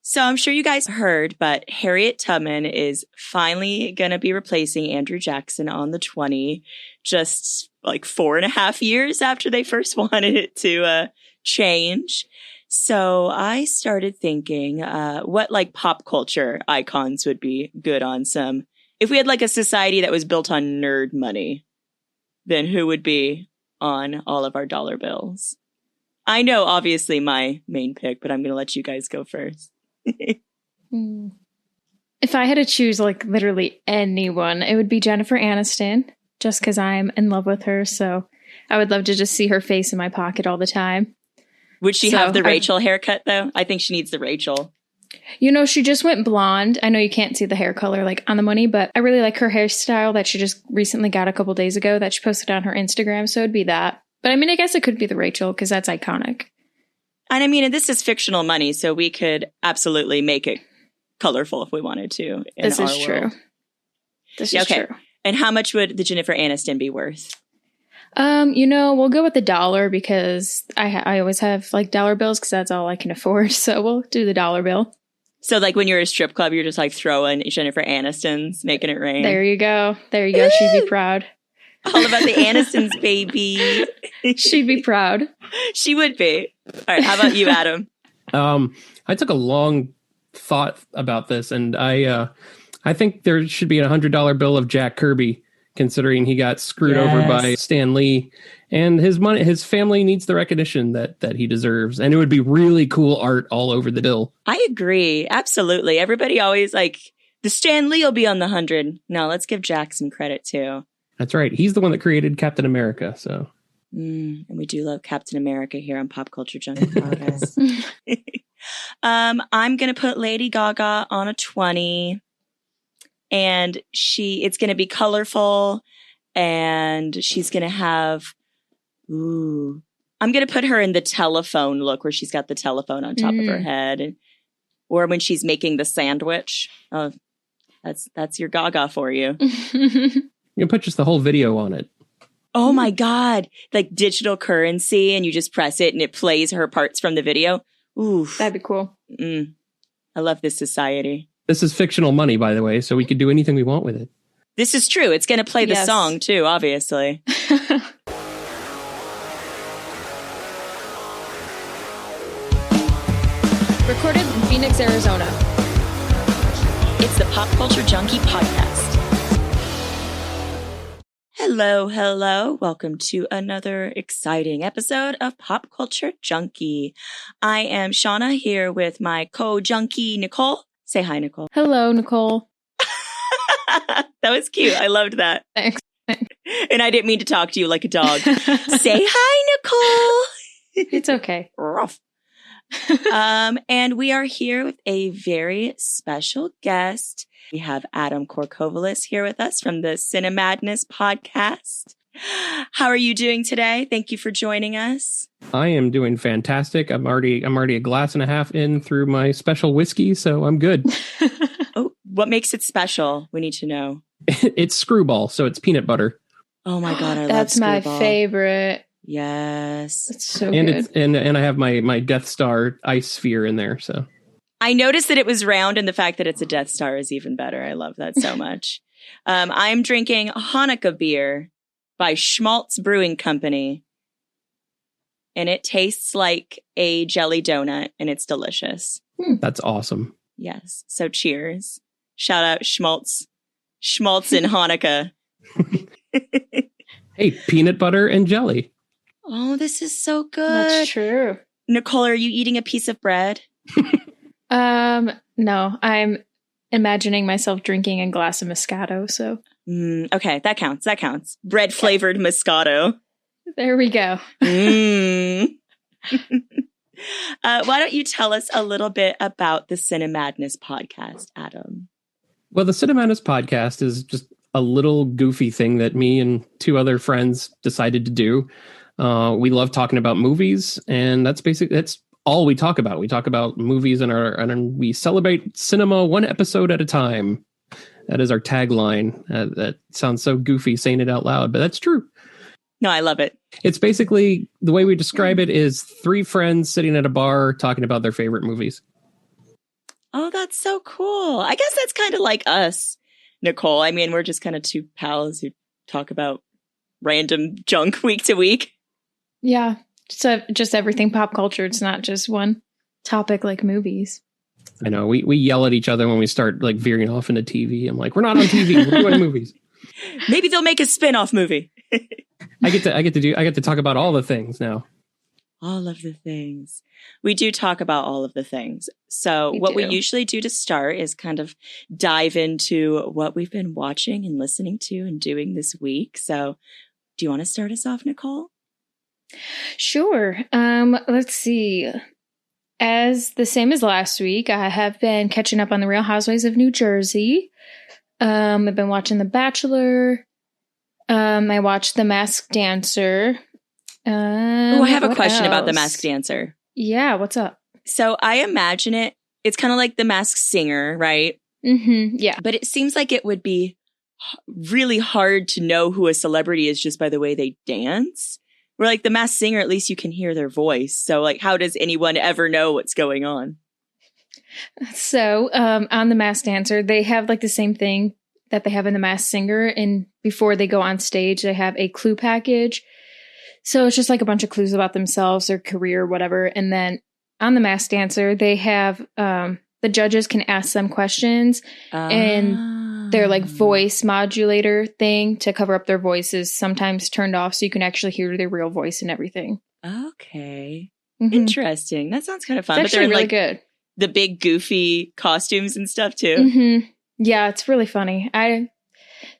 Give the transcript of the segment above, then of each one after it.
So I'm sure you guys heard, but Harriet Tubman is finally going to be replacing Andrew Jackson on the 20, just like 4.5 years after they first wanted it to change. So I started thinking what like pop culture icons would be good on some. If we had like a society that was built on nerd money, then who would be on all of our dollar bills? I know, obviously, my main pick, but I'm going to let you guys go first. If I had to choose like literally anyone, it would be Jennifer Aniston, just because I'm in love with her. So I would love to just see her face in my pocket all the time. Would she have the Rachel haircut, though? I think she needs the Rachel. You know, she just went blonde. I know you can't see the hair color like on the money, but I really like her hairstyle that she just recently got a couple days ago that she posted on her Instagram. So it'd be that. But I mean, I guess it could be the Rachel because that's iconic. And I mean, this is fictional money, so we could absolutely make it colorful if we wanted to. This is true. This is true. And how much would the Jennifer Aniston be worth? You know, we'll go with $1 because I always have like dollar bills because that's all I can afford. So we'll do the dollar bill. So like when you're at a strip club, you're just like throwing Jennifer Aniston's, making it rain. There you go. There you go. She'd be proud. All about the Anistons, baby. She'd be proud. She would be. All right. How about you, Adam? I took a long thought about this, and I think there should be a $100 bill of Jack Kirby, considering he got screwed over by Stan Lee, and his family needs the recognition that he deserves, and it would be really cool art all over the bill. I agree. Absolutely. Everybody always like the Stan Lee will be on the 100. No, let's give Jack some credit too. That's right. He's the one that created Captain America. So, and we do love Captain America here on Pop Culture Junkie Podcast. I'm going to put Lady Gaga on a 20, and it's going to be colorful, and she's going to have, I'm going to put her in the telephone look where she's got the telephone on top of her head, or when she's making the sandwich. Oh, that's your Gaga for you. You can put just the whole video on it. Oh my God. Like digital currency, and you just press it and it plays her parts from the video. Ooh. That'd be cool. I love this society. This is fictional money, by the way, so we could do anything we want with it. This is true. It's going to play the song too, obviously. Recorded in Phoenix, Arizona. It's the Pop Culture Junkie Podcast. Hello. Welcome to another exciting episode of Pop Culture Junkie. I am Shauna here with my co-junkie, Nicole. Say hi, Nicole. Hello, Nicole. That was cute. I loved that. Thanks. And I didn't mean to talk to you like a dog. Say hi, Nicole. It's okay. Rough. And we are here with a very special guest. We have Adam Corcovilos here with us from the Cinemadness Podcast. How are you doing today? Thank you for joining us. I am doing fantastic. I'm already a glass and a half in through my special whiskey, so I'm good. Oh, what makes it special? We need to know. It's Screwball, so it's peanut butter. Oh my God, I love That's Screwball. my favorite. Yes. It's so and good. And I have my Death Star ice sphere in there, so. I noticed that it was round, and the fact that it's a Death Star is even better. I love that so much. I'm drinking Hanukkah beer by Schmaltz Brewing Company, and it tastes like a jelly donut, and it's delicious. That's awesome. Yes. So cheers. Shout out Schmaltz and Hanukkah. Hey, peanut butter and jelly. Oh, this is so good. That's true. Nicole, are you eating a piece of bread? No, I'm imagining myself drinking a glass of Moscato, so. Okay, that counts. Bread flavored Moscato. There we go. Why don't you tell us a little bit about the Cinemadness Podcast, Adam? Well, the Cinemadness Podcast is just a little goofy thing that me and two other friends decided to do. We love talking about movies, and that's all we talk about. We talk about movies and we celebrate cinema one episode at a time. That is our tagline. That sounds so goofy saying it out loud, but that's true. No, I love it. It's basically, the way we describe it is three friends sitting at a bar talking about their favorite movies. Oh, that's so cool. I guess that's kind of like us, Nicole. I mean, we're just kind of two pals who talk about random junk week to week. Yeah. So just everything pop culture. It's not just one topic like movies. I know. We yell at each other when we start like veering off into TV. I'm like, we're not on TV. We're doing movies. Maybe they'll make a spin-off movie. I get to talk about all the things now. All of the things. We do talk about all of the things. So what we usually do to start is kind of dive into what we've been watching and listening to and doing this week. So do you want to start us off, Nicole? Sure. Let's see. As the same as last week, I have been catching up on the Real Housewives of New Jersey. I've been watching The Bachelor. I watched The Masked Dancer. I have a question about The Masked Dancer. Yeah, what's up? So I imagine it's kind of like The Masked Singer, right? Mm-hmm, yeah. But it seems like it would be really hard to know who a celebrity is just by the way they dance. Where like The Masked Singer, at least you can hear their voice. So like, how does anyone ever know what's going on? So on The Masked Dancer, they have like the same thing that they have in The Masked Singer. And before they go on stage, they have a clue package. So it's just like a bunch of clues about themselves, their career, whatever. And then on The Masked Dancer, they have the judges can ask them questions and their like voice modulator thing to cover up their voices sometimes turned off so you can actually hear their real voice and everything. Okay. Mm-hmm. Interesting. That sounds kind of fun. It's actually really good. The big goofy costumes and stuff too. Mm-hmm. Yeah, it's really funny.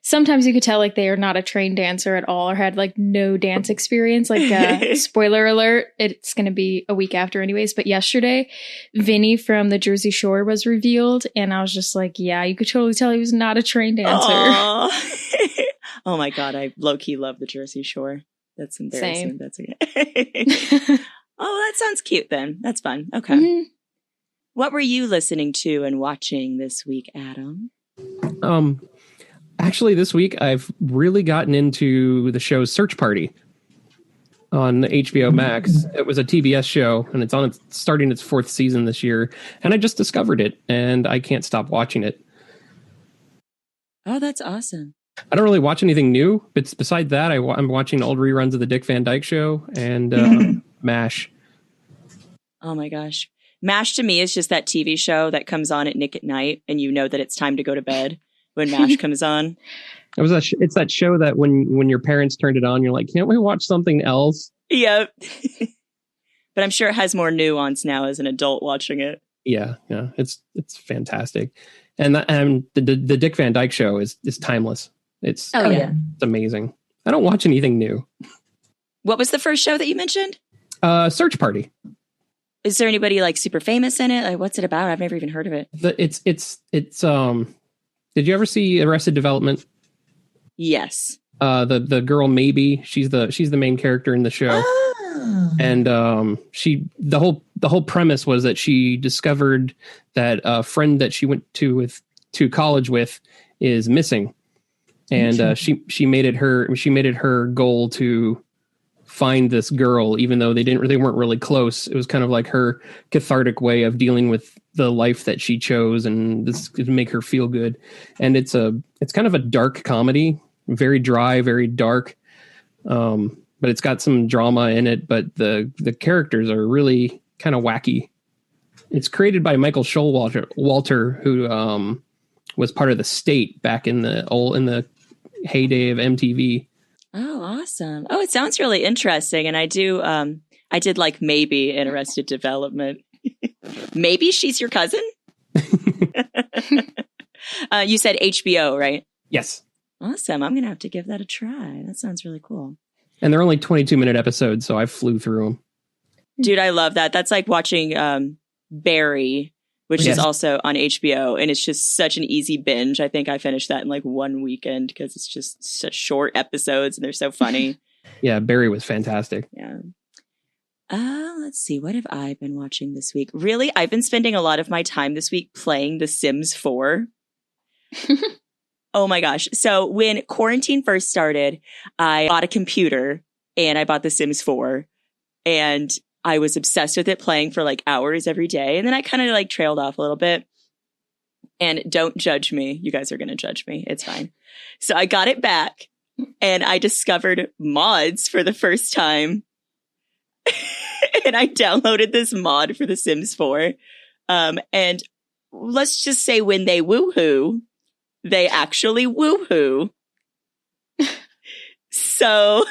Sometimes you could tell like they are not a trained dancer at all or had like no dance experience. Like spoiler alert, it's going to be a week after anyways. But yesterday, Vinny from the Jersey Shore was revealed. And I was just like, yeah, you could totally tell he was not a trained dancer. Oh my God. I low-key love the Jersey Shore. That's embarrassing. Same. That's okay. Oh, that sounds cute then. That's fun. Okay. Mm-hmm. What were you listening to and watching this week, Adam? Actually, this week, I've really gotten into the show Search Party on HBO Max. It was a TBS show, and it's starting its 4th season this year. And I just discovered it, and I can't stop watching it. Oh, that's awesome. I don't really watch anything new, but beside that, I'm watching old reruns of the Dick Van Dyke Show and MASH. Oh, my gosh. MASH to me is just that TV show that comes on at Nick at Night, and you know that it's time to go to bed. When MASH comes on. It's that show that when your parents turned it on, you're like, can't we watch something else? Yep. But I'm sure it has more nuance now as an adult watching it. Yeah. It's fantastic. And the Dick Van Dyke Show is timeless. It's amazing. I don't watch anything new. What was the first show that you mentioned? Search Party. Is there anybody like super famous in it? Like, what's it about? I've never even heard of it. It's Did you ever see Arrested Development? Yes. The girl Maybe, she's the main character in the show. Oh. And the whole premise was that she discovered that a friend that she went to college with is missing. And she made it her goal to find this girl, even though they weren't really close. It was kind of like her cathartic way of dealing with the life that she chose, and this could make her feel good. And it's kind of a dark comedy, very dry, very dark. But it's got some drama in it, but the characters are really kind of wacky. It's created by Michael Showalter, who was part of The State back in the heyday of MTV. Oh, awesome. Oh, it sounds really interesting. And I did like Maybe in Arrested Development. Maybe she's your cousin? You said HBO, right? Yes. Awesome. I'm going to have to give that a try. That sounds really cool. And they're only 22-minute episodes, so I flew through them. Dude, I love that. That's like watching Barry, which is also on HBO, and it's just such an easy binge. I think I finished that in like one weekend because it's just such short episodes and they're so funny. Yeah, Barry was fantastic. Yeah. Let's see. What have I been watching this week? Really, I've been spending a lot of my time this week playing The Sims 4. Oh my gosh. So when quarantine first started, I bought a computer and I bought The Sims 4. And I was obsessed with it, playing for like hours every day. And then I kind of like trailed off a little bit. And don't judge me. You guys are going to judge me. It's fine. So I got it back and I discovered mods for the first time. And I downloaded this mod for The Sims 4. And let's just say when they woohoo, they actually woohoo. So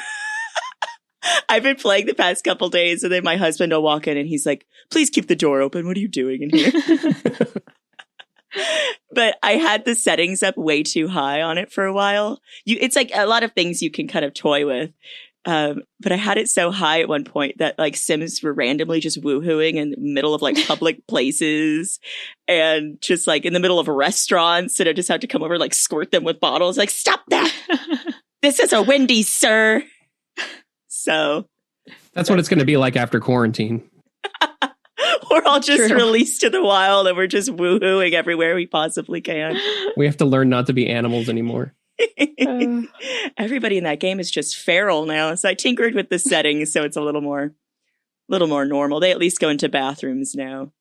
I've been playing the past couple days, and then my husband will walk in and he's like, please keep the door open. What are you doing in here? But I had the settings up way too high on it for a while. It's like a lot of things you can kind of toy with. But I had it so high at one point that like Sims were randomly just woohooing in the middle of like public places and just like in the middle of restaurants. And I just had to come over and like squirt them with bottles. Like, stop that. This is a Wendy's, sir. So that's what it's going to be like after quarantine. We're all just released to the wild and we're just woohooing everywhere we possibly can. We have to learn not to be animals anymore. Everybody in that game is just feral now. So I tinkered with the settings so it's a little more normal. They at least go into bathrooms now.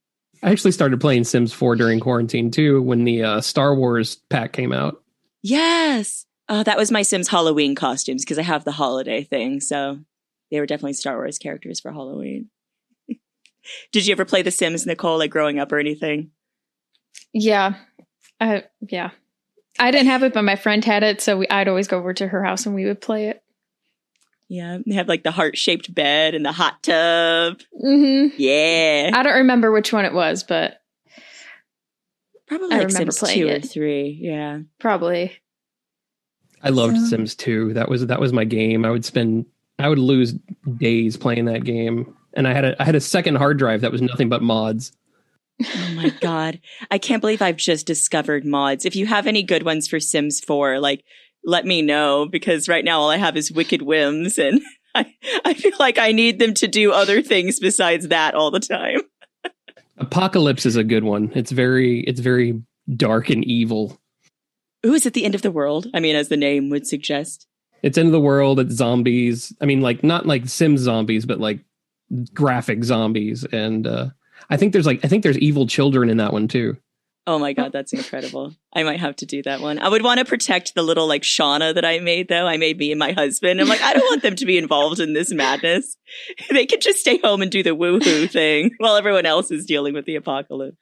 I actually started playing Sims 4 during quarantine too when the Star Wars pack came out. Yes. That was my Sims Halloween costumes because I have the holiday thing. So they were definitely Star Wars characters for Halloween. Did you ever play The Sims, Nicole, like growing up or anything? Yeah. Yeah. I didn't have it, but my friend had it. So I'd always go over to her house and we would play it. Yeah. They have like the heart-shaped bed and the hot tub. Mm-hmm. Yeah. I don't remember which one it was, but probably I like remember Sims playing 2 it. or 3. Yeah. Probably. I loved Sims 2. That was my game. I would lose days playing that game. And I had a second hard drive that was nothing but mods. Oh my God. I can't believe I've just discovered mods. If you have any good ones for Sims 4, like, let me know, because right now all I have is Wicked Whims, and I feel like I need them to do other things besides that all the time. Apocalypse is a good one. It's very dark and evil. Ooh, is it the end of the world? I mean, as the name would suggest. It's end of the world. It's zombies. I mean, like not like Sims zombies, but like graphic zombies. And I think there's evil children in that one too. Oh my God, that's incredible. I might have to do that one. I would want to protect the little like Shauna that I made though. I made me and my husband. I'm like, I don't want them to be involved in this madness. They could just stay home and do the woohoo thing while everyone else is dealing with the apocalypse.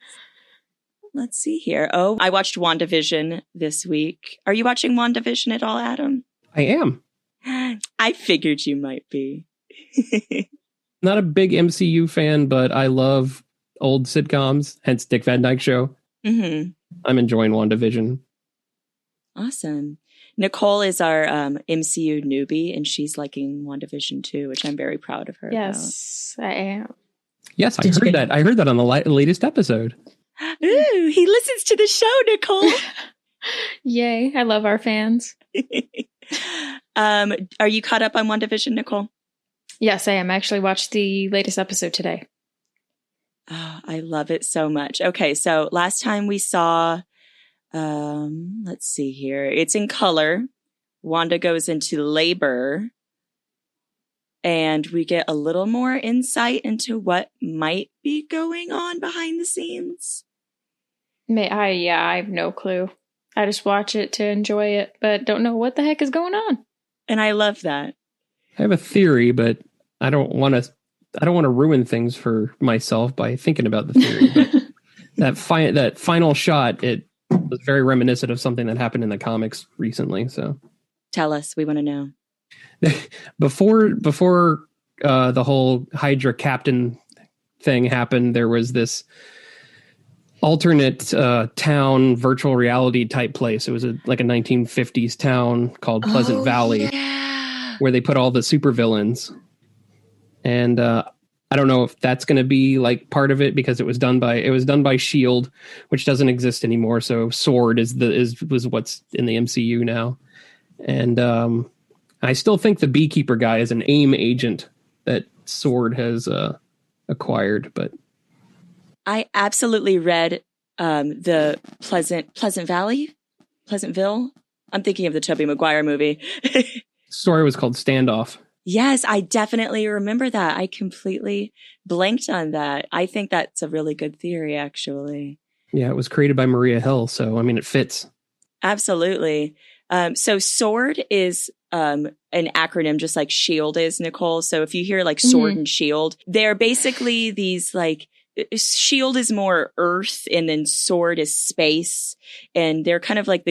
Let's see here. Oh, I watched WandaVision this week. Are you watching WandaVision at all, Adam? I am. I figured you might be. Not a big MCU fan, but I love old sitcoms, hence Dick Van Dyke Show. Mm-hmm. I'm enjoying WandaVision. Awesome. Nicole is our MCU newbie, and she's liking WandaVision too, which I'm very proud of her. Yes, I am. Yes, I heard that. I heard that on the latest episode. Ooh, he listens to the show, Nicole. Yay. I love our fans. Are you caught up on WandaVision, Nicole? Yes, I am. I actually watched the latest episode today. Oh, I love it so much. Okay, so last time we saw, let's see here. It's in color. Wanda goes into labor. And we get a little more insight into what might be going on behind the scenes. I have no clue. I just watch it to enjoy it, but don't know what the heck is going on. And I love that. I have a theory, but I don't want to ruin things for myself by thinking about the theory. But that final shot, it was very reminiscent of something that happened in the comics recently. So tell us, we want to know. Before the whole Hydra captain thing happened, there was this alternate town virtual reality type place. It was like a 1950s town called Pleasant Valley, where they put all the supervillains. And I don't know if that's going to be like part of it, because it was done by S.H.I.E.L.D., which doesn't exist anymore. So S.W.O.R.D. was what's in the MCU now. And I still think the beekeeper guy is an AIM agent that S.W.O.R.D. has acquired, but I absolutely read the Pleasantville. I'm thinking of the Tobey Maguire movie. Story was called Standoff. Yes, I definitely remember that. I completely blanked on that. I think that's a really good theory, actually. Yeah, it was created by Maria Hill, so I mean, it fits. Absolutely. So SWORD is an acronym, just like SHIELD is, Nicole. So if you hear like sword and shield, they're basically these like, SHIELD is more Earth, and then SWORD is space, and they're kind of like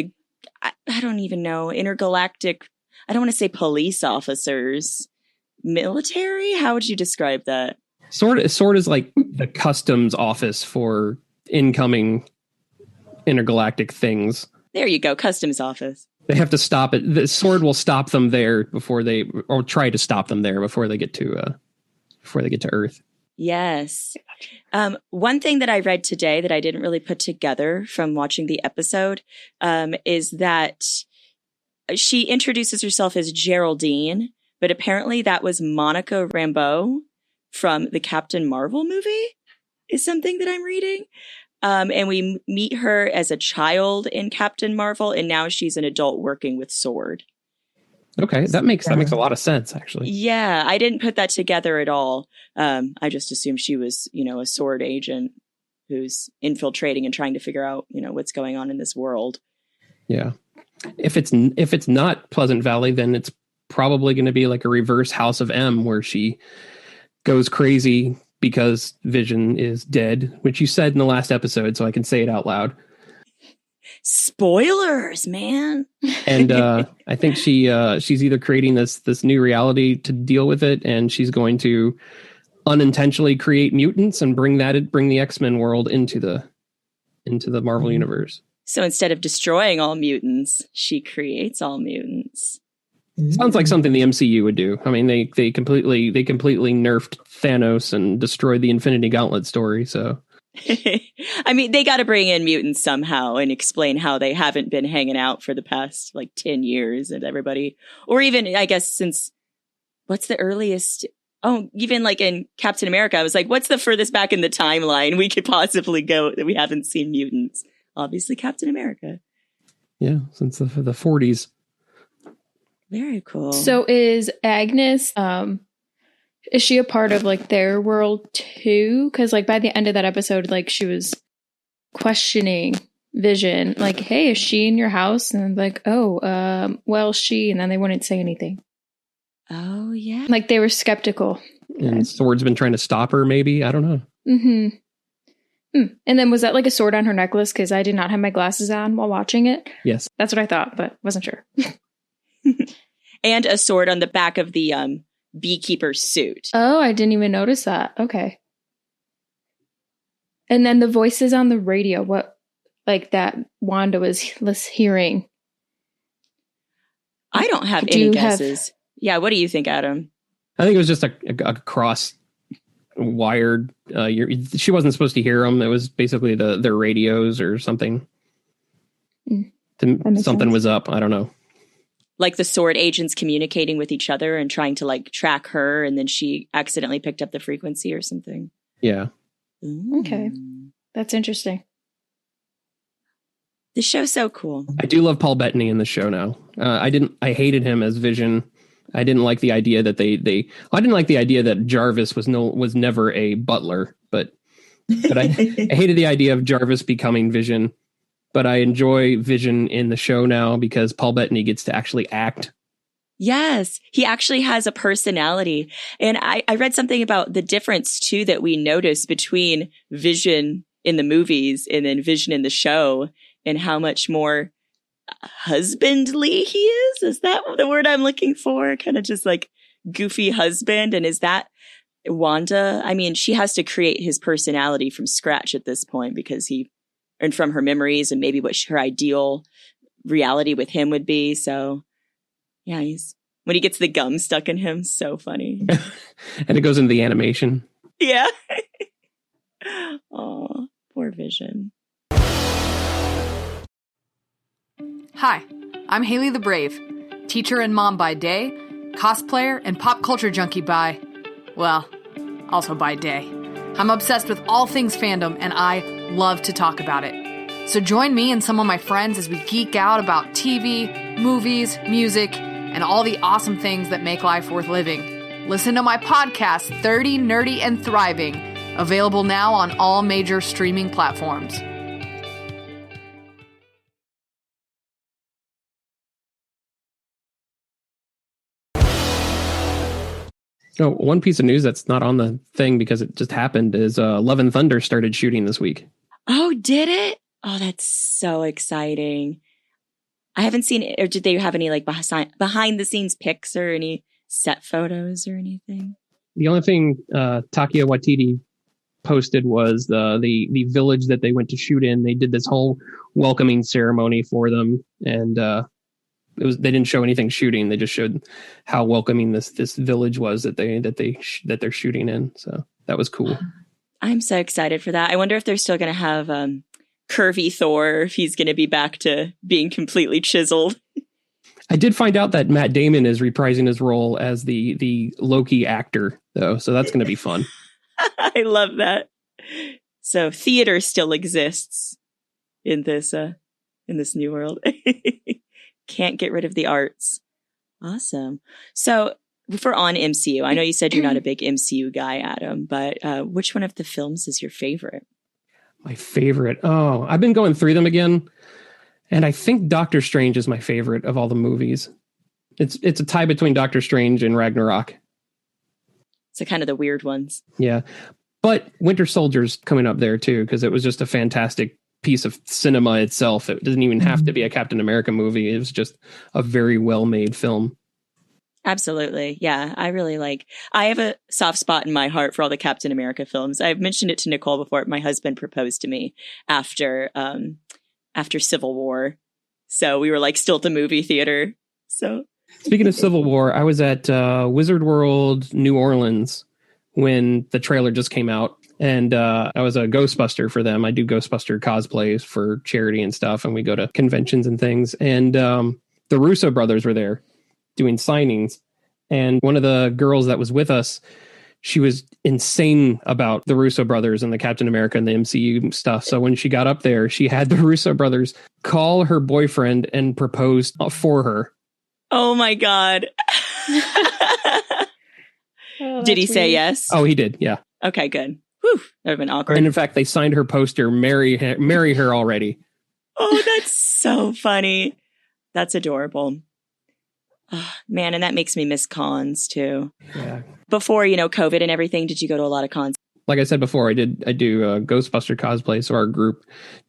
I don't even know, intergalactic. I don't want to say police officers, military. How would you describe that? SWORD is like the customs office for incoming intergalactic things. There you go, customs office. They have to stop it. The SWORD will stop them there or try to stop them there before they get to Earth. Yes. One thing that I read today that I didn't really put together from watching the episode is that she introduces herself as Geraldine, but apparently that was Monica Rambeau from the Captain Marvel movie, is something that I'm reading. And we meet her as a child in Captain Marvel, and now she's an adult working with SWORD. Okay, that makes a lot of sense, actually. Yeah, I didn't put that together at all. I just assumed she was, a SWORD agent who's infiltrating and trying to figure out, what's going on in this world. Yeah. If it's not Pleasant Valley, then it's probably going to be like a reverse House of M, where she goes crazy because Vision is dead, which you said in the last episode, so I can say it out loud. Spoilers, man. And I think she's either creating this new reality to deal with it, and she's going to unintentionally create mutants and bring the X-Men world into the Marvel universe. So instead of destroying all mutants, she creates all mutants. Sounds like something the MCU would do. I mean, they completely nerfed Thanos and destroyed the Infinity Gauntlet story, so. I mean, they got to bring in mutants somehow and explain how they haven't been hanging out for the past 10 years and everybody, or even, I guess, since what's the earliest? Oh, even in Captain America, I was like, what's the furthest back in the timeline we could possibly go that we haven't seen mutants? Obviously, Captain America. Yeah, since the 40s. Very cool. So is Agnes, is she a part of their world too? Because by the end of that episode, she was questioning Vision, hey, is she in your house? And well, she, and then they wouldn't say anything. Oh yeah. They were skeptical. And SWORD's been trying to stop her, maybe? I don't know. Mm-hmm. And then was that a sword on her necklace? Because I did not have my glasses on while watching it. Yes. That's what I thought, but wasn't sure. And a sword on the back of the beekeeper's suit. Oh, I didn't even notice that. Okay. And then the voices on the radio, what that Wanda was hearing. I don't have any guesses. Yeah, what do you think, Adam? I think it was just a cross wired. She wasn't supposed to hear them. It was basically their radios or something. Something sense. Was up. I don't know. The SWORD agents communicating with each other and trying to track her, and then she accidentally picked up the frequency or something. Yeah. Ooh. Okay. That's interesting. The show's so cool. I do love Paul Bettany in the show now. I hated him as Vision. I didn't like the idea that I didn't like the idea that Jarvis was never a butler, but I hated the idea of Jarvis becoming Vision. But I enjoy Vision in the show now because Paul Bettany gets to actually act. Yes, he actually has a personality. And I read something about the difference, too, that we notice between Vision in the movies and then Vision in the show, and how much more husbandly he is. Is that the word I'm looking for? Kind of just goofy husband. And is that Wanda? I mean, she has to create his personality from scratch at this point because and from her memories and maybe what her ideal reality with him would be. So yeah, when he gets the gum stuck in him, so funny. And it goes into the animation. Yeah. Oh, poor Vision. Hi, I'm Haley the Brave, teacher and mom by day, cosplayer and pop culture junkie by, also by day. I'm obsessed with all things fandom, and I love to talk about it. So join me and some of my friends as we geek out about TV, movies, music, and all the awesome things that make life worth living. Listen to my podcast, 30, Nerdy, and Thriving, available now on all major streaming platforms. Oh, one piece of news that's not on the thing because it just happened is Love and Thunder started shooting this week. Oh, did it? Oh, that's so exciting. I haven't seen it. Or did they have any like behind the scenes pics or any set photos or anything? The only thing Taika Waititi posted was the village that they went to shoot in. They did this whole welcoming ceremony for them, and they didn't show anything shooting. They just showed how welcoming this village was that they're shooting in. So that was cool. I'm so excited for that. I wonder if they're still going to have curvy Thor, if he's going to be back to being completely chiseled. I did find out that Matt Damon is reprising his role as the Loki actor, though. So that's going to be fun. I love that. So theater still exists in this new world. Can't get rid of the arts. Awesome. So if we're on MCU, I know you said you're not a big MCU guy, Adam, but which one of the films is your favorite? My favorite? Oh, I've been going through them again, and I think Doctor Strange is my favorite of all the movies. It's a tie between Doctor Strange and Ragnarok. So kind of the weird ones. Yeah. But Winter Soldier's coming up there too, because it was just a fantastic piece of cinema itself. It doesn't even have to be a Captain America movie. It was just a very well-made film. Absolutely. Yeah, I have a soft spot in my heart for all the Captain America films. I've mentioned it to Nicole before. My husband proposed to me after Civil War. So we were like still at the movie theater. So speaking of Civil War, I was at Wizard World New Orleans when the trailer just came out. And I was a Ghostbuster for them. I do Ghostbuster cosplays for charity and stuff. And we go to conventions and things. And the Russo brothers were there doing signings. And one of the girls that was with us, she was insane about the Russo brothers and the Captain America and the MCU stuff. So when she got up there, she had the Russo brothers call her boyfriend and propose for her. Oh, my God. Did he say yes? Oh, he did. Yeah. Okay, good. Whew, that would have been awkward. And in fact, they signed her poster, marry her already. Oh, that's so funny. That's adorable. Oh, man, and that makes me miss cons too. Yeah. Before, COVID and everything, did you go to a lot of cons? Like I said before, I do Ghostbuster cosplay. So our group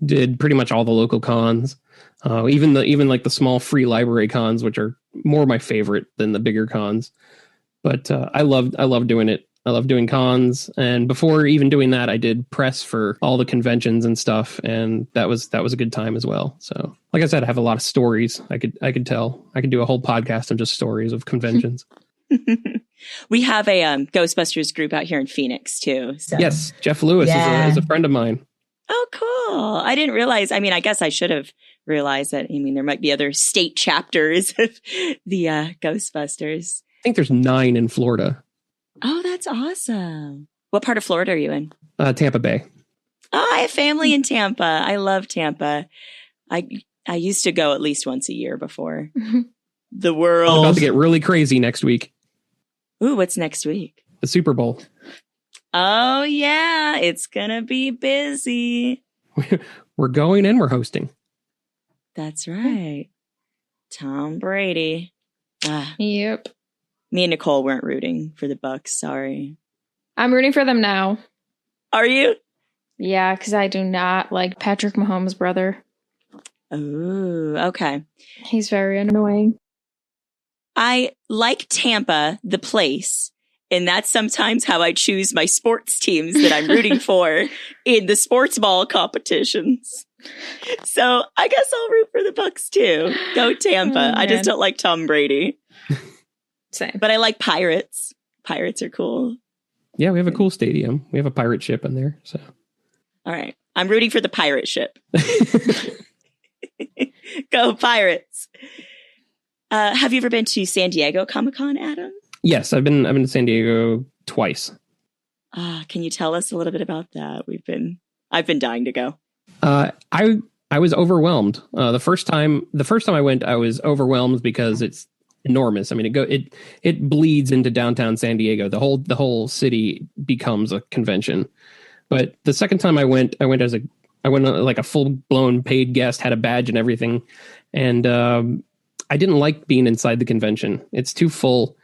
did pretty much all the local cons, even like the small free library cons, which are more my favorite than the bigger cons. But I love doing it. I love doing cons, and before even doing that, I did press for all the conventions and stuff, and that was a good time as well. So, like I said, I have a lot of stories I could tell. I could do a whole podcast on just stories of conventions. We have a Ghostbusters group out here in Phoenix too. So. Yes, Jeff Lewis is a friend of mine. Oh, cool! I didn't realize. I mean, I guess I should have realized that. I mean, there might be other state chapters of the Ghostbusters. I think there's 9 in Florida. Oh, that's awesome. What part of Florida are you in? Tampa Bay. Oh, I have family in Tampa. I love Tampa. I used to go at least once a year before. The world. I'm about to get really crazy next week. Ooh, what's next week? The Super Bowl. Oh, yeah. It's going to be busy. We're going and we're hosting. That's right. Tom Brady. Yep. Me and Nicole weren't rooting for the Bucks. Sorry. I'm rooting for them now. Are you? Yeah, because I do not like Patrick Mahomes' brother. Oh, okay. He's very annoying. I like Tampa, the place, and that's sometimes how I choose my sports teams that I'm rooting for in the sports ball competitions. So I guess I'll root for the Bucks too. Go Tampa. I just don't like Tom Brady. Same. But I like Pirates. Pirates are cool. Yeah, we have a cool stadium. We have a pirate ship in there. So, all right. I'm rooting for the pirate ship. Go Pirates. Have you ever been to San Diego Comic-Con, Adam? Yes, I've been to San Diego twice. Can you tell us a little bit about that? I've been dying to go. I was overwhelmed. The first time I went, I was overwhelmed because it's enormous. I mean, it bleeds into downtown San Diego. The whole city becomes a convention. But the second time I went like a full blown paid guest, had a badge and everything, and I didn't like being inside the convention. It's too full.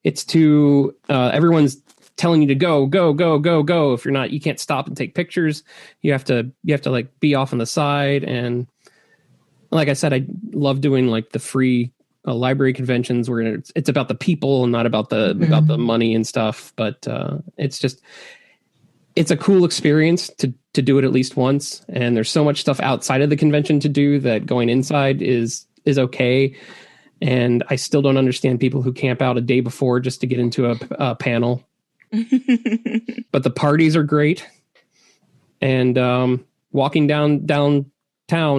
It's to everyone's telling you to go, go, go, go, go. If you're not, you can't stop and take pictures. You have to like be off on the side. And like I said, I love doing like the free library conventions where it's about the people and not about the money and stuff. But it's a cool experience to do it at least once. And there's so much stuff outside of the convention to do that going inside is okay. And I still don't understand people who camp out a day before just to get into a panel. But the parties are great. And walking downtown,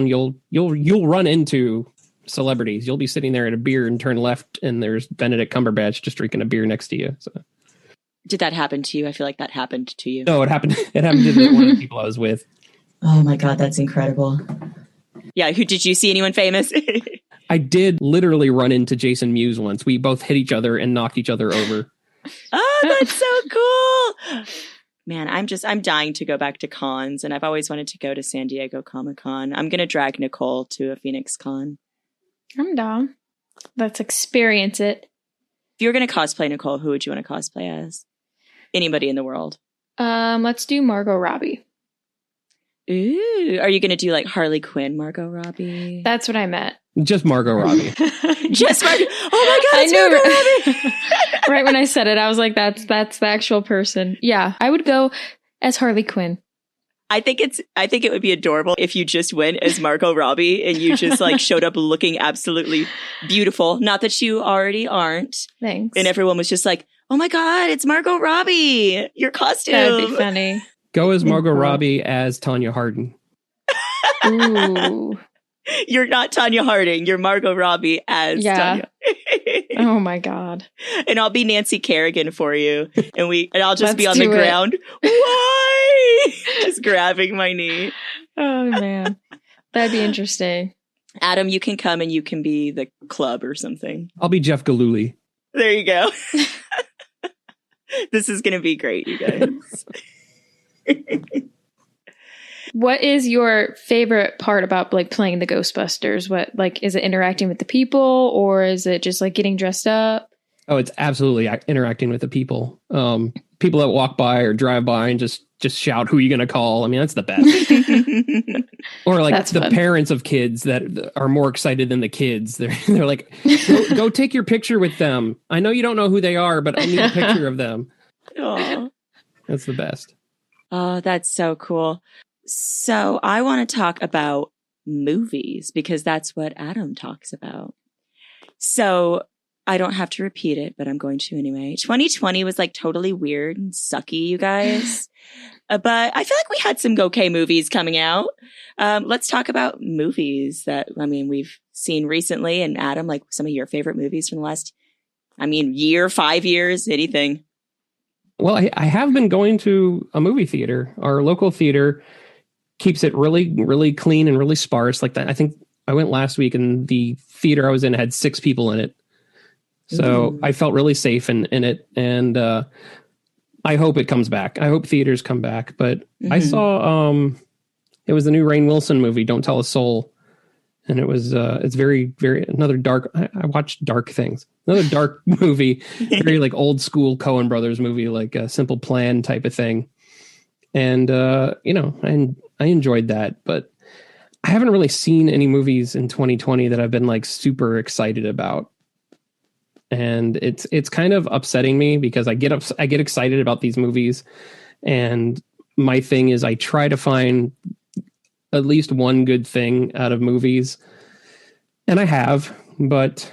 you'll run into celebrities. You'll be sitting there at a beer and turn left, and there's Benedict Cumberbatch just drinking a beer next to you. So. Did that happen to you? I feel like that happened to you. No, it happened to one of the people I was with. Oh my God, that's incredible. Yeah, who did you see anyone famous? I did literally run into Jason Mewes once. We both hit each other and knocked each other over. Oh, that's so cool. Man, I'm dying to go back to cons, and I've always wanted to go to San Diego Comic-Con. I'm going to drag Nicole to a Phoenix Con. I'm down. Let's experience it. If you were going to cosplay Nicole, who would you want to cosplay as? Anybody in the world. Let's do Margot Robbie. Ooh, are you going to do like Harley Quinn, Margot Robbie? That's what I meant. Just Margot Robbie. Just Margot. Oh my God, it's Margot Robbie. Right when I said it, I was like, that's the actual person. Yeah, I would go as Harley Quinn. I think it would be adorable if you just went as Margot Robbie and you just like showed up looking absolutely beautiful. Not that you already aren't. Thanks. And everyone was just like, "Oh my God, it's Margot Robbie! Your costume." That'd be funny. Go as Margot Robbie as Tanya Harding. Ooh. You're not Tanya Harding. You're Margot Robbie as Tanya. Oh my God. And I'll be Nancy Kerrigan for you. And I'll just be on the ground. It. Why? Just grabbing my knee. Oh man. That'd be interesting. Adam, you can come and you can be the club or something. I'll be Jeff Galooly. There you go. This is going to be great, you guys. What is your favorite part about like playing the Ghostbusters? What, like, is it interacting with the people, or is it just like getting dressed up? Oh, it's absolutely interacting with the people. People that walk by or drive by and just shout, "Who are you going to call?" I mean, that's the best. Or like that's the fun. Parents of kids that are more excited than the kids. They're like, go take your picture with them. I know you don't know who they are, but I need a picture of them. Aww. That's the best. Oh, that's so cool. So I want to talk about movies because that's what Adam talks about. So I don't have to repeat it, but I'm going to anyway. 2020 was like totally weird and sucky, you guys. But I feel like we had some okay movies coming out. Let's talk about movies that, we've seen recently. And Adam, like some of your favorite movies from the last, year, 5 years, anything. Well, I have been going to a movie theater. Our local theater keeps it really, really clean and really sparse. Like that, I think I went last week and the theater I was in had 6 people in it. So I felt really safe in it. And I hope it comes back. I hope theaters come back. But I saw, it was the new Rainn Wilson movie, Don't Tell a Soul. And it was, it's very, very, another dark, I watched dark things. Another dark movie, very like old school Coen Brothers movie, like a Simple Plan type of thing. And, I enjoyed that, but I haven't really seen any movies in 2020 that I've been like super excited about. And it's kind of upsetting me because I get excited about these movies. And my thing is I try to find at least one good thing out of movies. And I have, but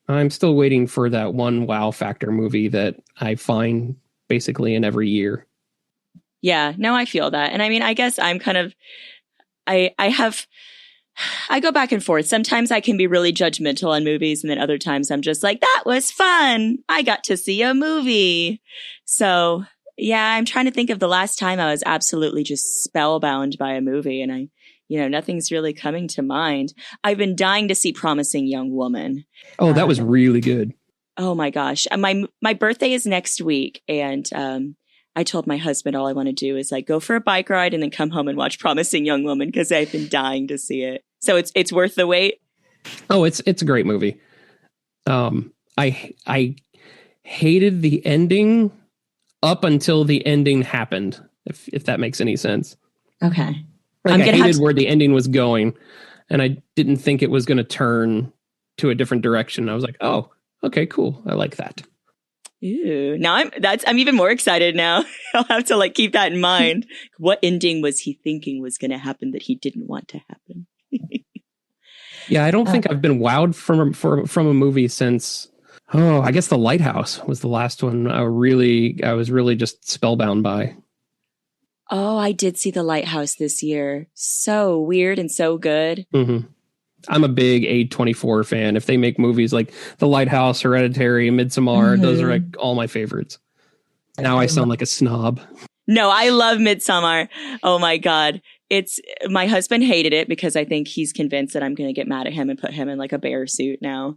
I'm still waiting for that one wow factor movie that I find basically in every year. Yeah, no, I feel that. And I guess I'm kind of, I go back and forth. Sometimes I can be really judgmental on movies. And then other times I'm just like, that was fun. I got to see a movie. So yeah, I'm trying to think of the last time I was absolutely just spellbound by a movie. And nothing's really coming to mind. I've been dying to see Promising Young Woman. Oh, that was really good. Oh my gosh. My birthday is next week. And, I told my husband all I want to do is like go for a bike ride and then come home and watch Promising Young Woman because I've been dying to see it. So it's worth the wait. Oh, it's a great movie. I hated the ending up until the ending happened, if that makes any sense. Okay. Like, I hated where the ending was going, and I didn't think it was going to turn to a different direction. I was like, oh, okay, cool. I like that. Ooh, now I'm even more excited now. I'll have to like keep that in mind. What ending was he thinking was going to happen that he didn't want to happen? Yeah, I don't think I've been wowed from a movie since, I guess The Lighthouse was the last one I was really just spellbound by. Oh, I did see The Lighthouse this year. So weird and so good. Mm-hmm. I'm a big A24 fan. If they make movies like The Lighthouse, Hereditary, Midsommar, those are like all my favorites. Now I sound like a snob. No, I love Midsommar. Oh my God. My husband hated it because I think he's convinced that I'm going to get mad at him and put him in like a bear suit now.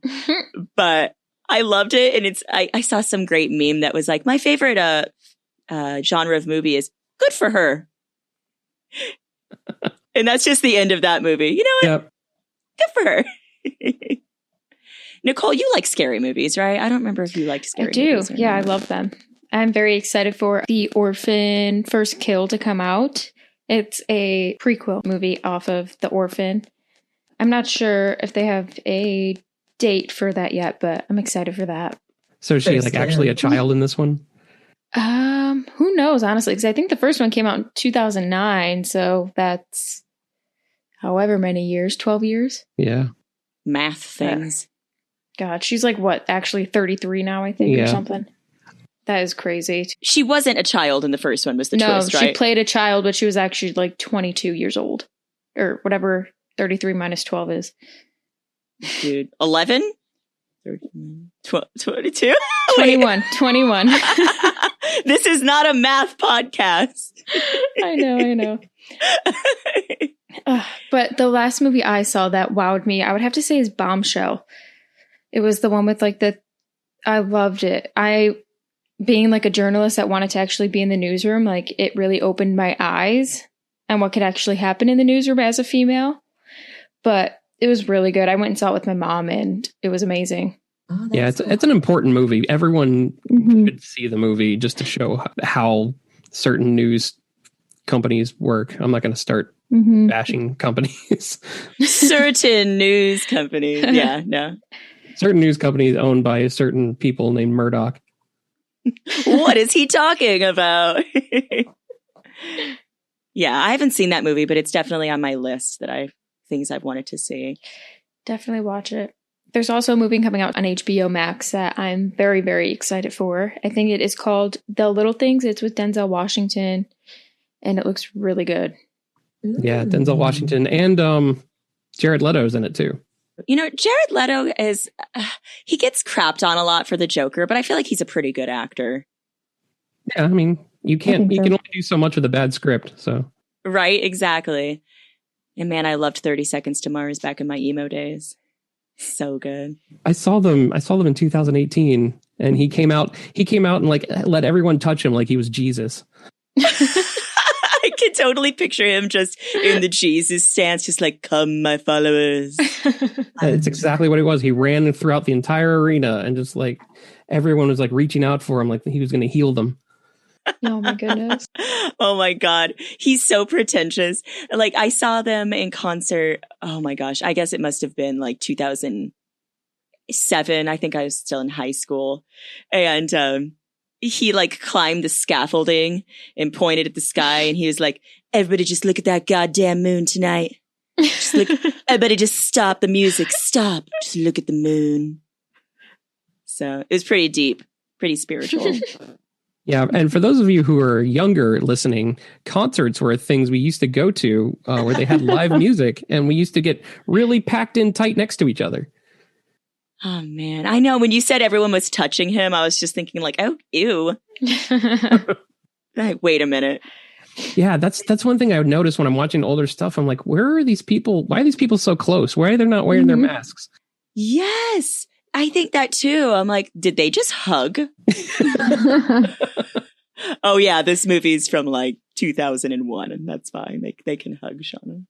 But I loved it. And I saw some great meme that was like, my favorite genre of movie is good for her. And that's just the end of that movie. You know what? Yep. Good for her. Nicole, you like scary movies, right? I don't remember if you liked scary movies. I do. Yeah, I love them. I'm very excited for The Orphan First Kill to come out. It's a prequel movie off of The Orphan. I'm not sure if they have a date for that yet, but I'm excited for that. So is she like actually a child in this one? Who knows, honestly, because I think the first one came out in 2009, so that's however many years, 12 years? Yeah. Math things. God, she's like, what, actually 33 now, I think, or something. That is crazy. She wasn't a child in the first one, was the twist, right? No, she played a child, but she was actually like 22 years old. Or whatever 33 minus 12 is. Dude, 11? 13, 22? 21. This is not a math podcast. I know. But the last movie I saw that wowed me, I would have to say, is Bombshell. It was the one with like I loved it. Being like a journalist that wanted to actually be in the newsroom, like it really opened my eyes and what could actually happen in the newsroom as a female. But it was really good. I went and saw it with my mom and it was amazing. Oh, yeah, it's an important movie. Everyone should see the movie just to show how certain news companies work. I'm not going to start bashing companies. Certain news companies. Yeah, no. Certain news companies owned by certain people named Murdoch. What is he talking about? Yeah, I haven't seen that movie, but it's definitely on my list things I've wanted to see. Definitely watch it. There's also a movie coming out on HBO Max that I'm very, very excited for. I think it is called The Little Things. It's with Denzel Washington, and it looks really good. Yeah, Denzel Washington and Jared Leto's in it too. You know, Jared Leto is, he gets crapped on a lot for the Joker, but I feel like he's a pretty good actor. Yeah, I mean, you can only do so much with a bad script, so. Right, exactly. And man, I loved 30 Seconds to Mars back in my emo days. So good. I saw them in 2018, and he came out and like let everyone touch him like he was Jesus. I can totally picture him just in the Jesus stance, just like, come, my followers. It's exactly what it was. He ran throughout the entire arena and just like everyone was like reaching out for him like he was going to heal them. Oh my goodness. Oh my God. He's so pretentious. Like I saw them in concert. Oh my gosh. I guess it must have been like 2007. I think I was still in high school. And, he like climbed the scaffolding and pointed at the sky and he was like, everybody just look at that goddamn moon tonight. Just look, everybody just stop the music. Stop. Just look at the moon. So it was pretty deep, pretty spiritual. Yeah. And for those of you who are younger listening, concerts were things we used to go to where they had live music and we used to get really packed in tight next to each other. Oh, man. I know. When you said everyone was touching him, I was just thinking like, oh, ew. Like, wait a minute. Yeah, that's one thing I would notice when I'm watching older stuff. I'm like, where are these people? Why are these people so close? Why are they not wearing their masks? Yes, I think that too. I'm like, did they just hug? Oh, yeah. This movie's from like 2001 and that's fine. They can hug, Shauna.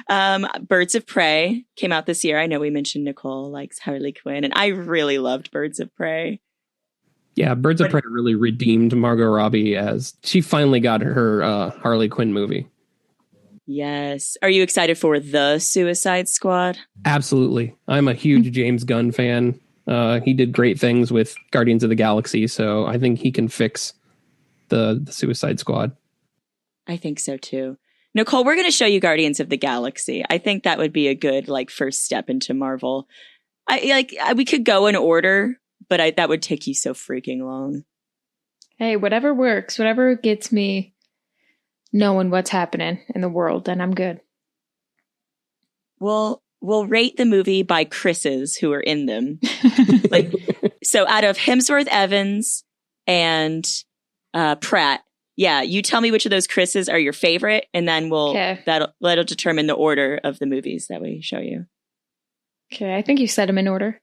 Birds of Prey came out this year. I know we mentioned Nicole likes Harley Quinn, and I really loved Birds of Prey. Yeah, Birds of Prey really redeemed Margot Robbie as she finally got her Harley Quinn movie. Yes. Are you excited for The Suicide Squad? Absolutely. I'm a huge James Gunn fan. He did great things with Guardians of the Galaxy, so I think he can fix the Suicide Squad. I think so too. Nicole, we're going to show you Guardians of the Galaxy. I think that would be a good first step into Marvel. We could go in order, but that would take you so freaking long. Hey, whatever works, whatever gets me knowing what's happening in the world, then I'm good. We'll rate the movie by Chris's who are in them. So out of Hemsworth, Evans, and Pratt, yeah, you tell me which of those Chris's are your favorite, and then that'll determine the order of the movies that we show you. Okay, I think you said them in order.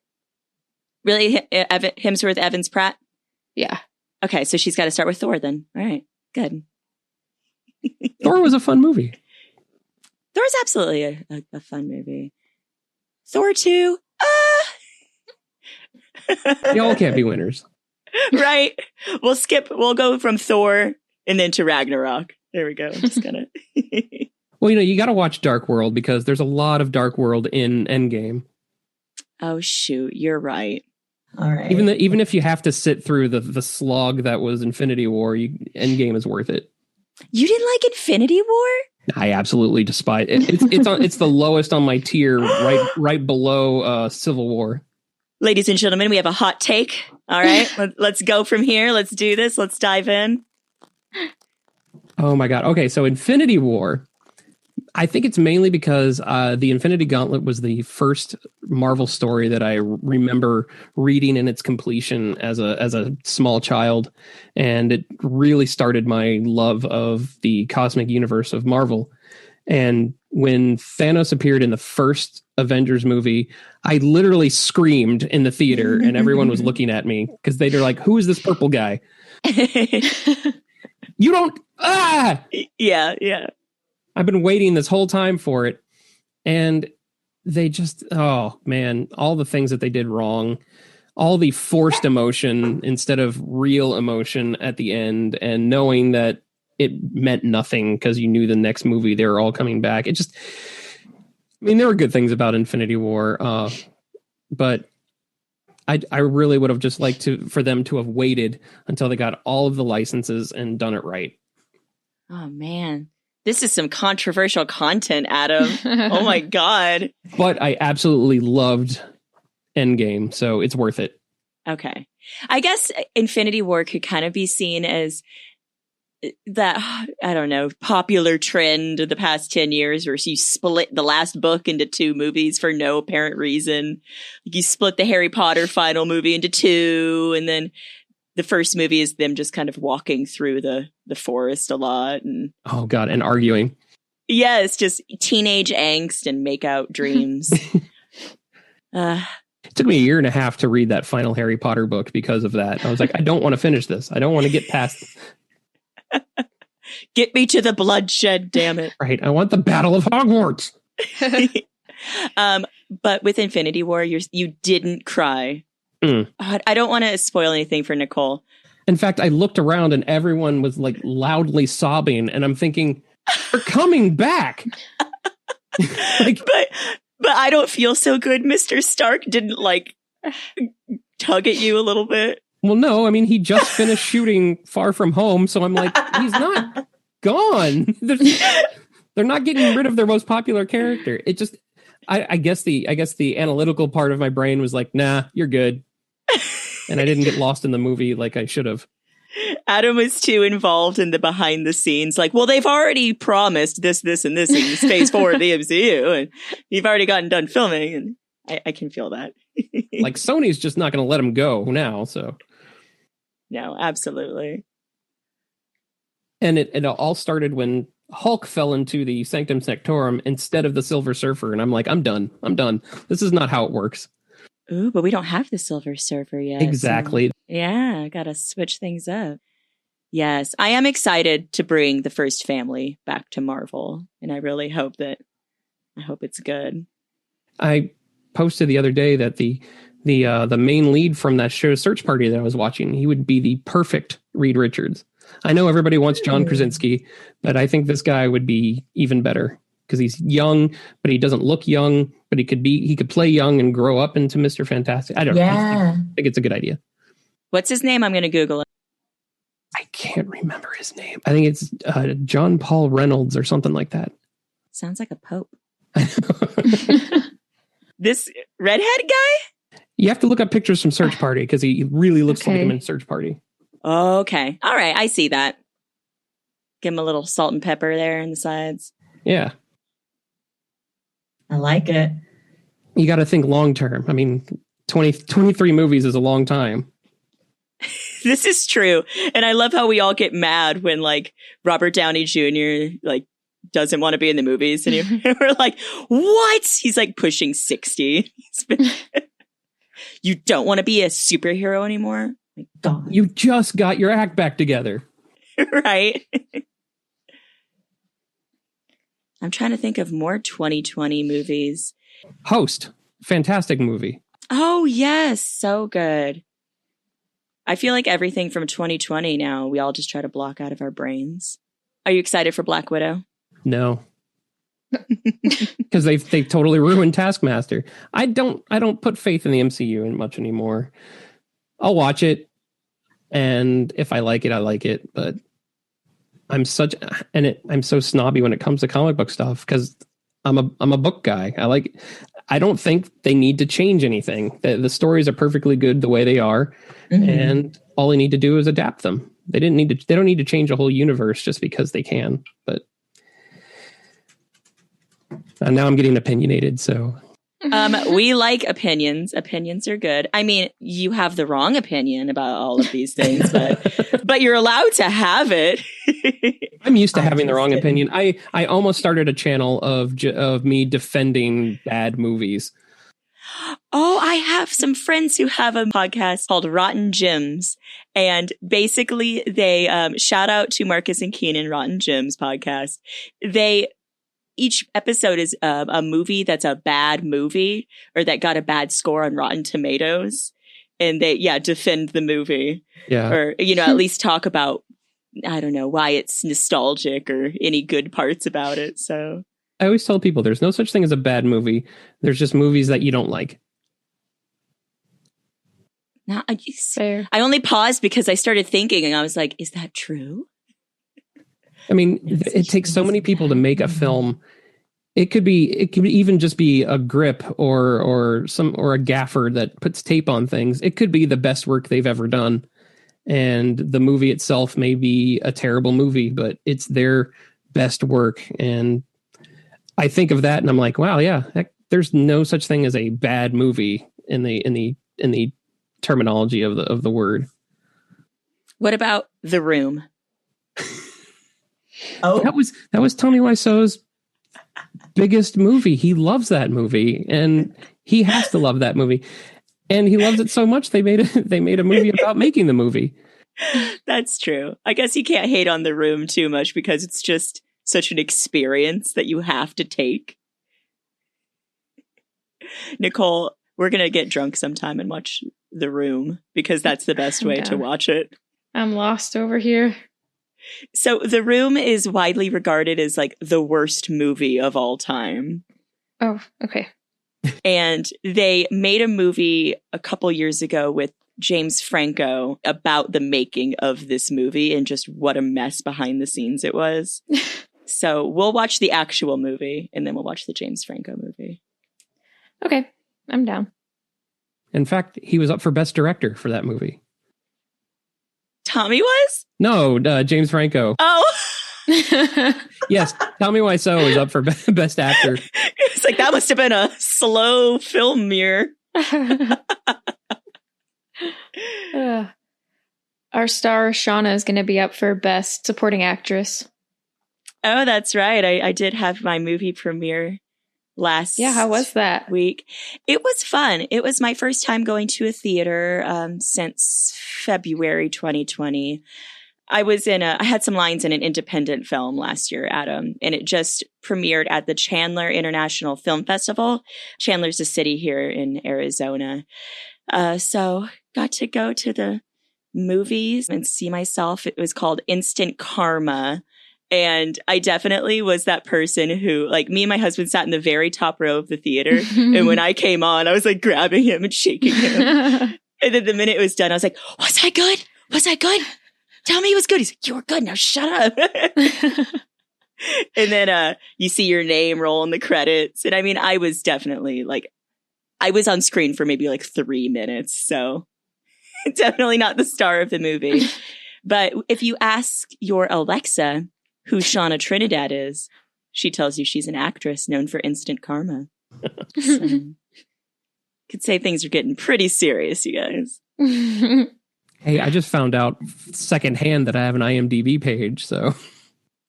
Really? Hemsworth, Evans, Pratt? Yeah. Okay, so she's got to start with Thor then. All right, good. Thor was a fun movie. Thor's absolutely a fun movie. Thor 2? Y'all can't be winners. Right. We'll go from Thor and then to Ragnarok. There we go. I'm just gonna. Well, you got to watch Dark World because there's a lot of Dark World in Endgame. Oh shoot, you're right. All right. Even if you have to sit through the slog that was Infinity War, Endgame is worth it. You didn't like Infinity War? I absolutely despise it. It's the lowest on my tier, right below Civil War. Ladies and gentlemen, we have a hot take. All right, let's go from here. Let's do this. Let's dive in. Oh my God. Okay, so Infinity War. I think it's mainly because the Infinity Gauntlet was the first Marvel story that I remember reading in its completion as a small child, and it really started my love of the cosmic universe of Marvel. And when Thanos appeared in the first Avengers movie, I literally screamed in the theater, and everyone was looking at me because they were like, "Who is this purple guy?" You don't. Yeah. I've been waiting this whole time for it. And they just, oh man, all the things that they did wrong, all the forced emotion instead of real emotion at the end, and knowing that it meant nothing because you knew the next movie they were all coming back. There were good things about Infinity War, but I really would have just liked for them to have waited until they got all of the licenses and done it right. Oh man. This is some controversial content, Adam. Oh my God. But I absolutely loved Endgame, so it's worth it. Okay. I guess Infinity War could kind of be seen as that, I don't know, popular trend of the past 10 years where you split the last book into two movies for no apparent reason. Like you split the Harry Potter final movie into two, and then the first movie is them just kind of walking through the forest a lot. And oh God, and arguing. Yeah, it's just teenage angst and makeout dreams. It took me a year and a half to read that final Harry Potter book because of that. I was like, I don't want to finish this. I don't want to get past. Get me to the bloodshed, damn it. Right. I want the Battle of Hogwarts. But with Infinity War, you didn't cry. I don't want to spoil anything for Nicole. In fact, I looked around and everyone was like loudly sobbing, and I'm thinking, they're coming back. But I don't feel so good. Mr. Stark didn't tug at you a little bit. Well, no, I mean, he just finished shooting Far From Home, so I'm like, he's not gone. They're not getting rid of their most popular character. It just, I guess the analytical part of my brain was like, nah, you're good. And I didn't get lost in the movie like I should have. Adam was too involved in the behind the scenes. Like, well, they've already promised this, and this in phase 4 of the MCU, and you've already gotten done filming, and I can feel that. Like, Sony's just not going to let him go now, so. No, absolutely. And it all started when Hulk fell into the Sanctum Sanctorum instead of the Silver Surfer, and I'm like, I'm done. This is not how it works. Ooh, but we don't have the Silver Surfer yet. Exactly. So, yeah, gotta switch things up. Yes, I am excited to bring the first family back to Marvel, and I really hope that I hope it's good. I posted the other day that the main lead from that show Search Party that I was watching, he would be the perfect Reed Richards. I know everybody wants John Krasinski, but I think this guy would be even better because he's young, but he doesn't look young, but he could play young and grow up into Mr. Fantastic. I don't know. I think it's a good idea. What's his name? I'm going to Google it. I can't remember his name. I think it's John Paul Reynolds or something like that. Sounds like a pope. This redhead guy? You have to look up pictures from Search Party because he really looks like him in Search Party. Okay. All right. I see that. Give him a little salt and pepper there in the sides. Yeah. I like it. You got to think long term. I mean, 23 movies is a long time. This is true. And I love how we all get mad when like Robert Downey Jr. like doesn't want to be in the movies. And we're like, what? He's like pushing 60. You don't want to be a superhero anymore? My God. You just got your act back together. Right? I'm trying to think of more 2020 movies. Host. Fantastic movie. Oh, yes. So good. I feel like everything from 2020 now, we all just try to block out of our brains. Are you excited for Black Widow? No. Because they've totally ruined Taskmaster. I don't put faith in the MCU in much anymore. I'll watch it, and if I like it, I like it. But I'm so snobby when it comes to comic book stuff because I'm a book guy. I don't think they need to change anything. The stories are perfectly good the way they are, and all they need to do is adapt them. They don't need to change a whole universe just because they can. But now I'm getting opinionated. So we like opinions. Opinions are good. I mean, you have the wrong opinion about all of these things, but you're allowed to have it. I'm used to having the wrong opinion. I almost started a channel of me defending bad movies. Oh, I have some friends who have a podcast called Rotten Gems. And basically they shout out to Marcus and Keenan, Rotten Gems podcast. Each episode is a movie that's a bad movie or that got a bad score on Rotten Tomatoes. And they, defend the movie. Yeah. Or, at least talk about, I don't know, why it's nostalgic or any good parts about it. So I always tell people there's no such thing as a bad movie. There's just movies that you don't like. Now, I only paused because I started thinking and I was like, is that true? I mean, it takes so many people to make a film. It could even just be a grip or a gaffer that puts tape on things. It could be the best work they've ever done. And the movie itself may be a terrible movie, but it's their best work. And I think of that and I'm like, wow, yeah, there's no such thing as a bad movie in the terminology of the word. What about The Room? Oh, that was Tommy Wiseau's biggest movie. He loves that movie, and he has to love that movie. And he loves it so much they made a movie about making the movie. That's true. I guess you can't hate on The Room too much because it's just such an experience that you have to take. Nicole, we're going to get drunk sometime and watch The Room because that's the best way to watch it. I'm lost over here. So The Room is widely regarded as like the worst movie of all time. Oh, okay. And they made a movie a couple years ago with James Franco about the making of this movie and just what a mess behind the scenes it was. So we'll watch the actual movie and then we'll watch the James Franco movie. Okay, I'm down. In fact, he was up for Best Director for that movie. Tommy was? No, James Franco. Oh. Yes, Tommy Wiseau is up for Best Actor. It's like, that must have been a slow film mirror. Our star, Shauna, is going to be up for Best Supporting Actress. Oh, that's right. I did have my movie premiere last how was that week? It was fun. It was my first time going to a theater since February 2020. I had some lines in an independent film last year, Adam, and it just premiered at the Chandler International Film Festival. Chandler's a city here in Arizona. So got to go to the movies and see myself. It was called Instant Karma. And I definitely was that person who, like, me and my husband sat in the very top row of the theater. And when I came on, I was like grabbing him and shaking him. And then the minute it was done, I was like, was I good? Was I good? Tell me it was good. He's like, you were good. Now shut up. And then you see your name roll in the credits. And I mean, I was definitely like, I was on screen for maybe like 3 minutes. So definitely not the star of the movie. But if you ask your Alexa who Shauna Trinidad is, she tells you she's an actress known for instant karma. So, could say things are getting pretty serious, you guys. Hey, I just found out secondhand that I have an IMDb page. So,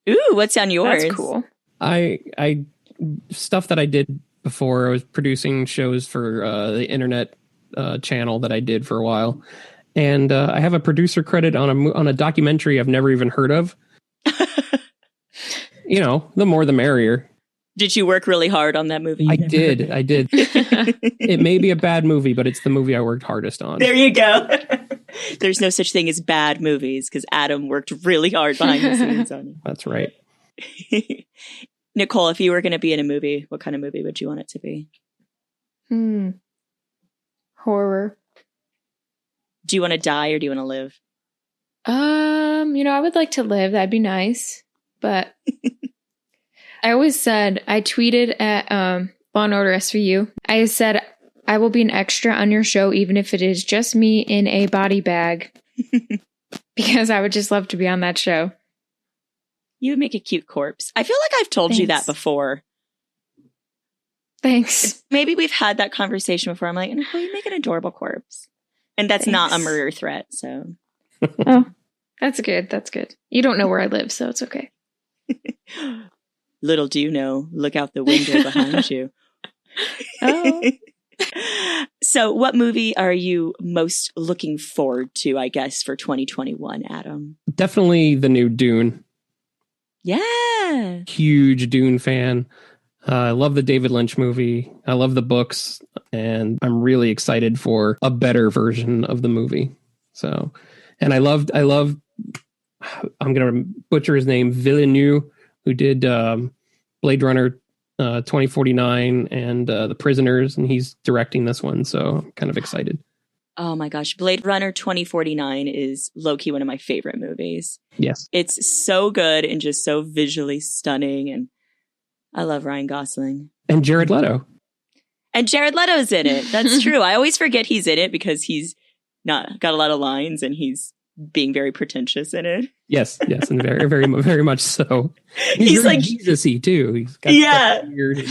ooh, what's on yours? That's cool. I stuff that I did before. I was producing shows for the internet channel that I did for a while, and I have a producer credit on a documentary I've never even heard of. You know, the more the merrier. Did you work really hard on that movie? I did. It may be a bad movie, but it's the movie I worked hardest on. There you go. There's no such thing as bad movies because Adam worked really hard behind the scenes on it. That's right. Nicole, if you were going to be in a movie, what kind of movie would you want it to be? Horror. Do you want to die or do you want to live? I would like to live. That'd be nice. But I always said, I tweeted at Law & Order SVU. I said, I will be an extra on your show, even if it is just me in a body bag. Because I would just love to be on that show. You would make a cute corpse. I feel like I've told you that before. Thanks. Maybe we've had that conversation before. I'm like, Nicole, you make an adorable corpse. And that's not a murder threat, so. Oh, that's good. That's good. You don't know where I live, so it's okay. Little do you know, look out the window behind you. Oh. So what movie are you most looking forward to, I guess, for 2021, Adam? Definitely the new Dune. Yeah. Huge Dune fan. I love the David Lynch movie. I love the books. And I'm really excited for a better version of the movie. So, and I love, I'm going to butcher his name, Villeneuve, who did Blade Runner 2049 and The Prisoners, and he's directing this one, so I'm kind of excited. Oh my gosh, Blade Runner 2049 is low-key one of my favorite movies. Yes. It's so good and just so visually stunning, and I love Ryan Gosling. And Jared Leto. And Jared Leto's in it. That's true. I always forget he's in it because he's not got a lot of lines and he's being very pretentious in it. Yes, and very, very, very much so. He's like Jesus-y too. He's got weird.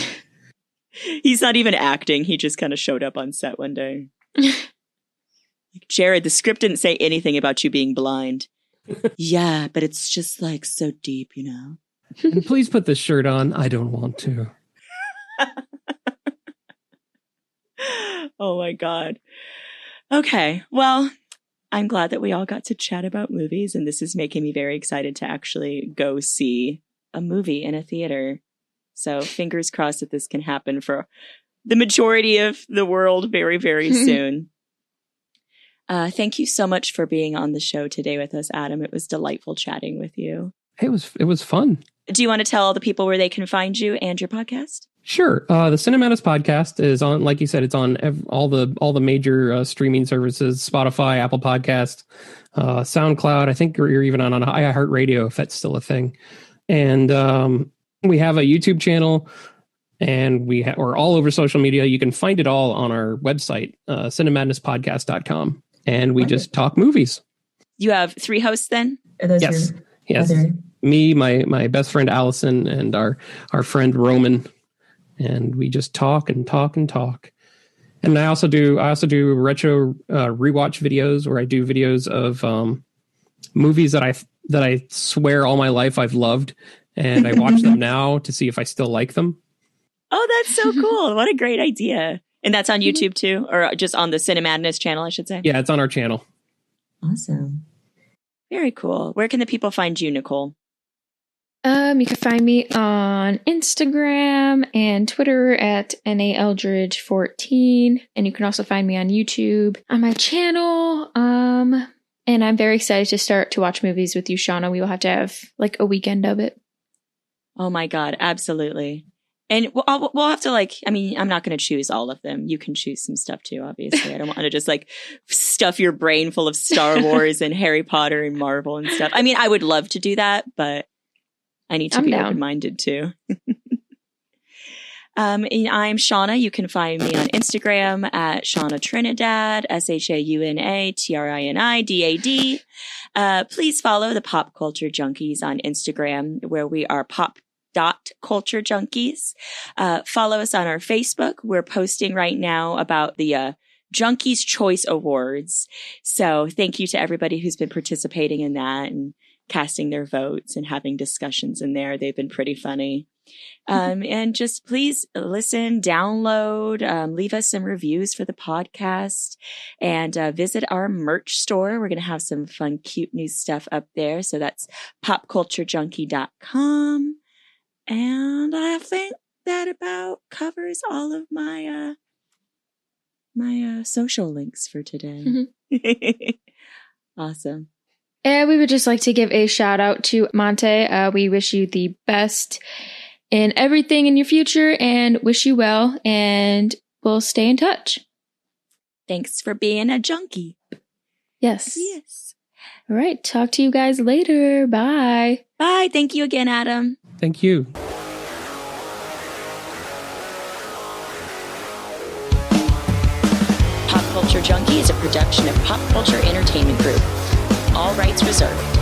He's not even acting. He just kind of showed up on set one day. Like, Jared, the script didn't say anything about you being blind. Yeah, but it's just like so deep, you know. And please put this shirt on. I don't want to. Oh my God. Okay, well, I'm glad that we all got to chat about movies, and this is making me very excited to actually go see a movie in a theater. So fingers crossed that this can happen for the majority of the world very, very soon. Thank you so much for being on the show today with us, Adam. It was delightful chatting with you. Hey, it was fun. Do you want to tell all the people where they can find you and your podcast? Sure. The Cinemadness Podcast is on, like you said, it's on all the major streaming services: Spotify, Apple Podcast, SoundCloud. I think you're even on iHeartRadio, if that's still a thing. And we have a YouTube channel, and we're all over social media. You can find it all on our website, cinemadnesspodcast.com. And we just talk movies. You have 3 hosts then? Yes. Me, my best friend Allison, and our friend Roman. And we just talk and talk and talk. And I also do retro rewatch videos where I do videos of movies that I swear all my life I've loved, and I watch them now to see if I still like them. Oh, that's so cool. What a great idea. And that's on YouTube too, or just on the Cinemadness channel, I should say. Yeah, it's on our channel. Awesome. Very cool. Where can the people find you, Nicole? You can find me on Instagram and Twitter at NAEldridge14. And you can also find me on YouTube on my channel. And I'm very excited to start to watch movies with you, Shauna. We will have to have like a weekend of it. Oh my God, absolutely. And we'll have to I'm not going to choose all of them. You can choose some stuff too, obviously. I don't want to just like stuff your brain full of Star Wars and Harry Potter and Marvel and stuff. I mean, I would love to do that, but I need to be open-minded too. And I'm Shauna. You can find me on Instagram at Shauna Trinidad, Shaunatrinidad. Please follow the Pop Culture Junkies on Instagram, where we are pop.culture junkies. Follow us on our Facebook. We're posting right now about the Junkies Choice Awards. So thank you to everybody who's been participating in that and casting their votes and having discussions in there. They've been pretty funny. And just please listen, download, leave us some reviews for the podcast, and visit our merch store. We're going to have some fun, cute new stuff up there. So that's popculturejunkie.com. And I think that about covers all of my my social links for today. Awesome. And we would just like to give a shout out to Monte. We wish you the best in everything in your future and wish you well, and we'll stay in touch. Thanks for being a junkie. Yes. Yes. All right. Talk to you guys later. Bye. Bye. Thank you again, Adam. Thank you. Pop Culture Junkie is a production of Pop Culture Entertainment Group. All rights reserved.